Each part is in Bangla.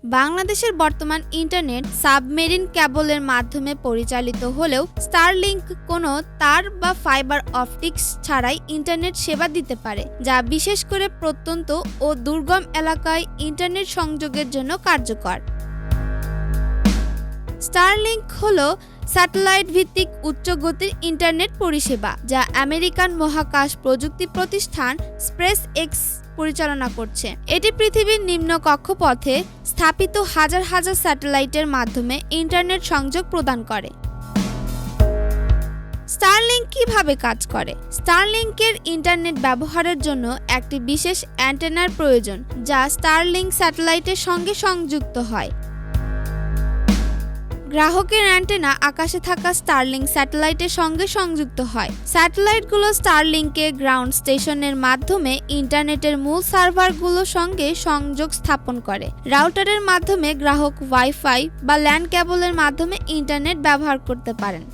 বাংলাদেশের বর্তমান ইন্টারনেট সাবমেরিন কেবলের মাধ্যমে পরিচালিত হলেও স্টারলিংক কোনো তার বা ফাইবার অপটিক্স ছাড়াই ইন্টারনেট সেবা দিতে পারে, যা বিশেষ করে প্রত্যন্ত ও দুর্গম এলাকায় ইন্টারনেট সংযোগের জন্য কার্যকর। স্টারলিংক হলো স্যাটেলাইট ভিত্তিক উচ্চ গতির ইন্টারনেট পরিষেবা, যা আমেরিকান মহাকাশ প্রযুক্তি প্রতিষ্ঠান স্পেস এক্স পরিচালনা করছে। এটি পৃথিবীর নিম্ন কক্ষপথে স্থাপিত হাজার হাজার স্যাটেলাইটের মাধ্যমে ইন্টারনেট সংযোগ প্রদান করে। স্টারলিংক কিভাবে কাজ করে? স্টারলিংকের ইন্টারনেট ব্যবহারের জন্য একটি বিশেষ অ্যান্টেনার প্রয়োজন, যা স্টারলিংক স্যাটেলাইটের সঙ্গে সংযুক্ত হয়। গ্রাহকের অ্যান্টেনা আকাশে থাকা স্টারলিংক স্যাটেলাইটের সঙ্গে সংযুক্ত হয়। স্যাটেলাইটগুলো স্টারলিংকের গ্রাউন্ড স্টেশনের মাধ্যমে ইন্টারনেটের মূল সার্ভারগুলোর সঙ্গে সংযোগ স্থাপন করে। রাউটারের মাধ্যমে গ্রাহক ওয়াইফাই বা ল্যান্ড কেবলের মাধ্যমে ইন্টারনেট ব্যবহার করতে পারেন।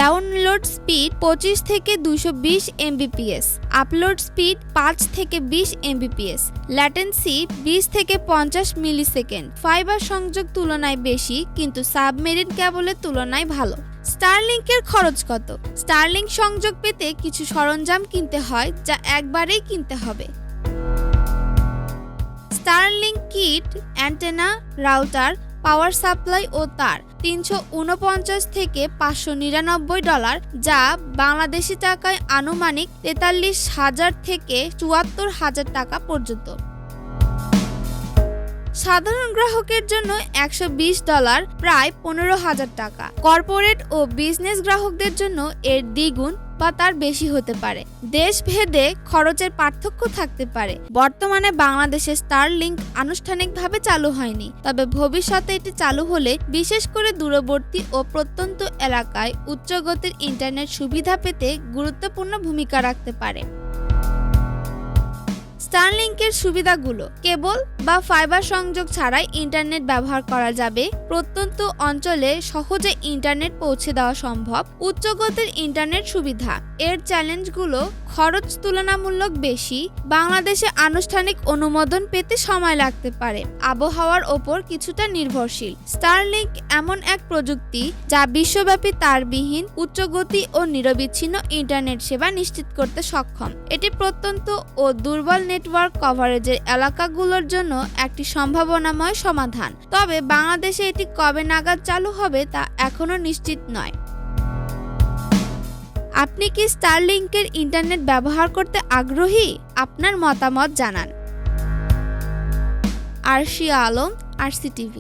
ডাউনলোড স্পিড 25 থেকে 220 Mbps, আপলোড স্পিড 5 থেকে 20 Mbps, ল্যাটেন্সি 20 থেকে 50 মিলিসেকেন্ড। ফাইবার সংযোগ তুলনায় বেশি, কিন্তু সাবমেরিন কেবলের তুলনায় ভালো। স্টারলিংকের খরচ কত? স্টারলিংক সংযোগ পেতে কিছু সরঞ্জাম কিনতে হয়, যা একবারেই কিনতে হবে। Starlink kit, antenna, router, power supply ও তার $349 থেকে $599, যা বাংলাদেশি টাকায় আনুমানিক 43,000 থেকে 74,000 টাকা পর্যন্ত। সাধারণ গ্রাহকের জন্য $120, প্রায় 15,000 টাকা। কর্পোরেট ও বিজনেস গ্রাহকদের জন্য এর দ্বিগুণ বা তার বেশি হতে পারে। দেশভেদে খরচের পার্থক্য থাকতে পারে। বর্তমানে বাংলাদেশে স্টারলিংক আনুষ্ঠানিকভাবে চালু হয়নি, তবে ভবিষ্যতে এটি চালু হলে বিশেষ করে দূরবর্তী ও প্রত্যন্ত এলাকায় উচ্চ গতির ইন্টারনেট সুবিধা পেতে গুরুত্বপূর্ণ ভূমিকা রাখতে পারে। স্টারলিংকের সুবিধাগুলো: কেবল বা ফাইবার সংযোগ ছাড়াই ইন্টারনেট ব্যবহার করা যাবে। প্রত্যন্ত অঞ্চলে সহজে ইন্টারনেট পৌঁছে দেওয়া সম্ভব। উচ্চ গতির ইন্টারনেট সুবিধা। এর চ্যালেঞ্জগুলো: খরচ তুলনামূলক বেশি। বাংলাদেশে আনুষ্ঠানিক অনুমোদন পেতে সময় লাগতে পারে। আবহাওয়ার ওপর কিছুটা নির্ভরশীল। স্টারলিংক এমন এক প্রযুক্তি যা বিশ্বব্যাপী তারবিহীন, উচ্চ গতি ও নিরবিচ্ছিন্ন ইন্টারনেট সেবা নিশ্চিত করতে সক্ষম। এটি প্রত্যন্ত ও দুর্বল নেটওয়ার্ক কভারেজের এলাকাগুলোর জন্য একটি সম্ভাবনাময় সমাধান। তবে বাংলাদেশে এটি কবে নাগাদ চালু হবে তা এখনো নিশ্চিত নয়। আপনি কি স্টারলিংকের ইন্টারনেট ব্যবহার করতে আগ্রহী? আপনার মতামত জানান। Arshia Alam, RC TV।